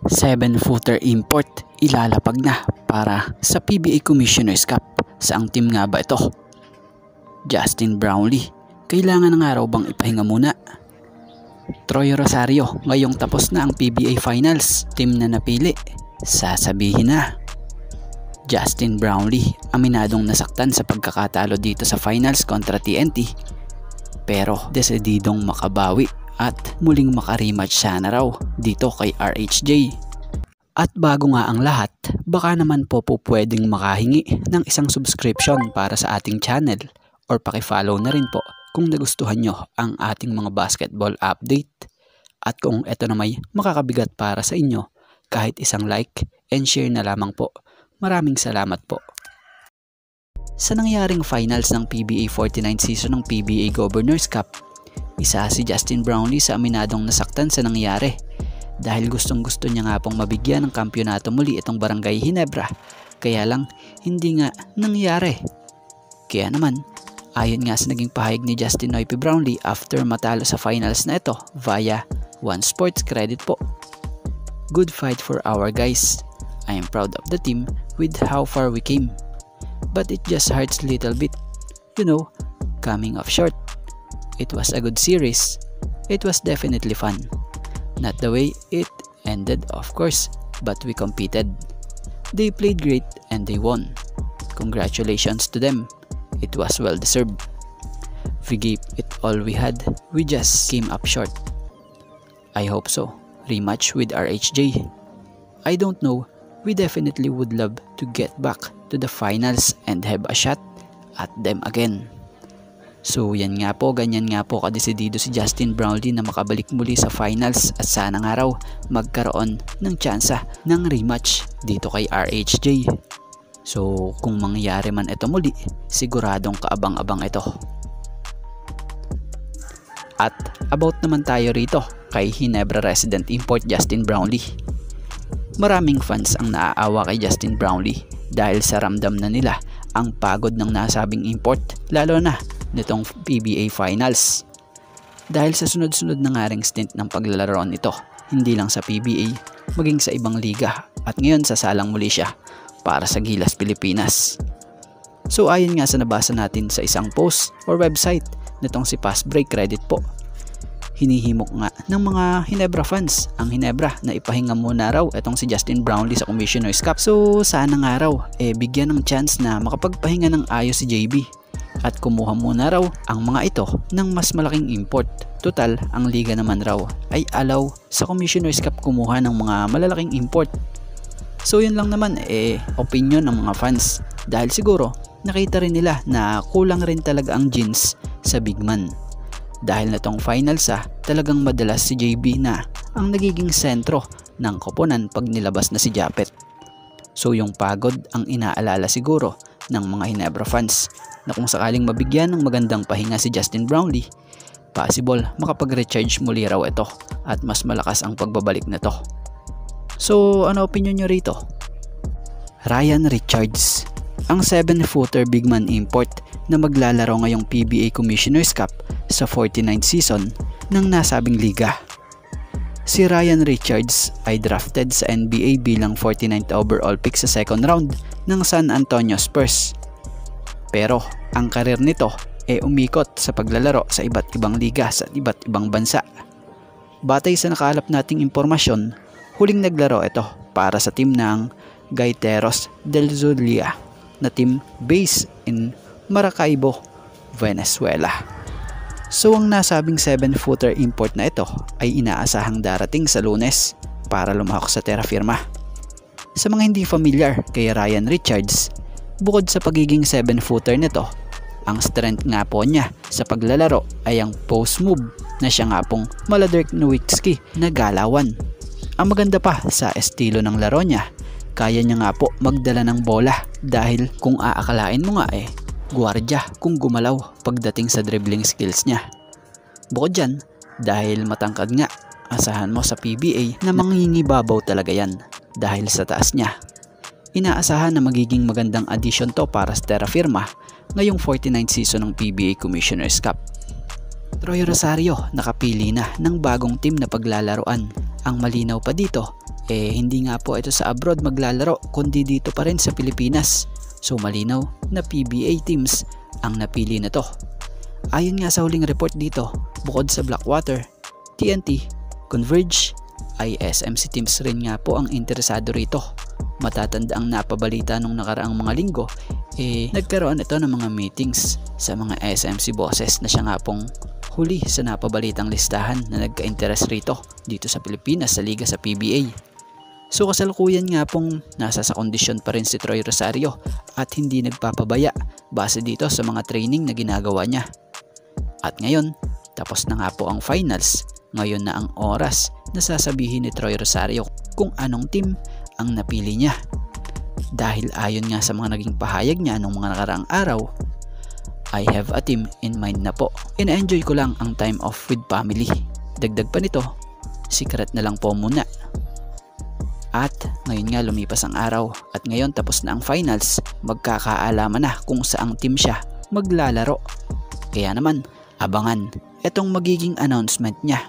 7-footer import ilalapag na para sa PBA Commissioner's Cup. Saang team nga ba ito? Justin Brownlee, kailangan na nga raw bang ipahinga muna? Troy Rosario, ngayong tapos na ang PBA Finals, team na napili, sasabihin na. Justin Brownlee, aminadong nasaktan sa pagkakatalo dito sa finals kontra TNT, pero desididong makabawi at muling makarematch sana raw dito kay RHJ. At bago nga ang lahat, baka naman po pwedeng makahingi ng isang subscription para sa ating channel or paki-follow na rin po kung nagustuhan nyo ang ating mga basketball update. At kung ito na may makakabigat para sa inyo, kahit isang like and share na lamang po. Maraming salamat po. Sa nangyaring finals ng PBA 49 season ng PBA Governors Cup, isa si Justin Brownlee sa aminadong nasaktan sa nangyari dahil gustong-gusto niya nga pong mabigyan ng kampyonato muli itong Barangay Ginebra, kaya lang hindi nga nangyari. Kaya naman, ayon nga sa naging pahayag ni Justin Noype Brownlee after matalo sa finals na ito via One Sports Credit po. Good fight for our guys. I am proud of the team with how far we came. But it just hurts a little bit, coming off short. It was a good series. It was definitely fun. Not the way it ended, of course, but we competed. They played great and they won. Congratulations to them. It was well deserved. We gave it all we had. We just came up short. I hope so. Rematch with RHJ. I don't know. We definitely would love to get back to the finals and have a shot at them again. So yan nga po, ganyan nga po kadesidido si Justin Brownlee na makabalik muli sa finals at sana nga raw magkaroon ng tsansa ng rematch dito kay RHJ. So kung mangyari man ito muli, siguradong kaabang-abang ito. At about naman tayo rito kay Ginebra resident import Justin Brownlee. Maraming fans ang naaawa kay Justin Brownlee dahil sa ramdam na nila ang pagod ng nasabing import, lalo na nitong PBA Finals. Dahil sa sunod-sunod na nga ring stint ng paglalaro nito, hindi lang sa PBA, maging sa ibang liga, at ngayon sasalang muli siya para sa Gilas Pilipinas. So ayon nga sa nabasa natin sa isang post or website nitong si Pass Break Credit po, hinihimok nga ng mga Ginebra fans ang Ginebra na ipahinga muna raw itong si Justin Brownlee sa Commissioner's Cup. So sana nga raw bigyan ng chance na makapagpahinga ng ayos si JB at kumuha muna raw ang mga ito ng mas malaking import. Total, ang liga naman raw ay allow sa Commissioner's Cup kumuha ng mga malalaking import. So yun lang naman opinion ng mga fans dahil siguro nakita rin nila na kulang rin talaga ang jeans sa big man. Dahil na tong finals talagang madalas si JB na ang nagiging sentro ng koponan pag nilabas na si Japet. So yung pagod ang inaalala siguro ng mga Ginebra fans na kung sakaling mabigyan ng magandang pahinga si Justin Brownlee, possible makapag-recharge muli raw ito at mas malakas ang pagbabalik na to. So ano opinion nyo rito? Ryan Richards, ang 7-footer big man import na maglalaro ngayong PBA Commissioner's Cup sa 49th season ng nasabing liga. Si Ryan Richards ay drafted sa NBA bilang 49th overall pick sa second round ng San Antonio Spurs. Pero ang karir nito umikot sa paglalaro sa iba't ibang liga sa iba't ibang bansa. Batay sa nakalap nating impormasyon, huling naglaro ito para sa team ng Gaiteros del Zulia na team based in Maracaibo, Venezuela. So ang nasabing 7-footer import na ito ay inaasahang darating sa Lunes para lumahok sa terra firma. Sa mga hindi familiar kay Ryan Richards, bukod sa pagiging 7-footer nito, ang strength nga po niya sa paglalaro ay ang post move na siya nga pong Dirk Nowitzki na galawan. Ang maganda pa sa estilo ng laro niya, kaya niya nga po magdala ng bola dahil kung aakalain mo nga gwardiya kung gumalaw pagdating sa dribbling skills niya. Bukod dyan, dahil matangkad nga, asahan mo sa PBA na mangingibabaw talaga yan dahil sa taas niya. Inaasahan na magiging magandang addition to para sa terra firma ngayong 49th season ng PBA Commissioner's Cup. Troy Rosario nakapili na ng bagong team na paglalaruan. Ang malinaw pa dito hindi nga po ito sa abroad maglalaro kundi dito pa rin sa Pilipinas. So malinaw na PBA teams ang napili na to. Ayon nga sa huling report dito, bukod sa Blackwater, TNT, Converge, ay SMC teams rin nga po ang interesado rito. Matatanda ang napabalita nung nakaraang mga linggo, nagkaroon ito ng mga meetings sa mga SMC bosses na siya nga pong huli sa napabalitang listahan na nagka-interest rito dito sa Pilipinas sa liga sa PBA. So kasalukuyan nga pong nasa sa kondisyon pa rin si Troy Rosario at hindi nagpapabaya base dito sa mga training na ginagawa niya. At ngayon, tapos na nga po ang finals. Ngayon na ang oras na sasabihin ni Troy Rosario kung anong team ang napili niya. Dahil ayon nga sa mga naging pahayag niya nung mga nakaraang araw, I have a team in mind na po. Ina-enjoy ko lang ang time off with family. Dagdag pa nito, secret na lang po muna. At ngayon nga lumipas ang araw at ngayon tapos na ang finals, magkakaalaman na kung saang team siya maglalaro. Kaya naman, abangan itong magiging announcement niya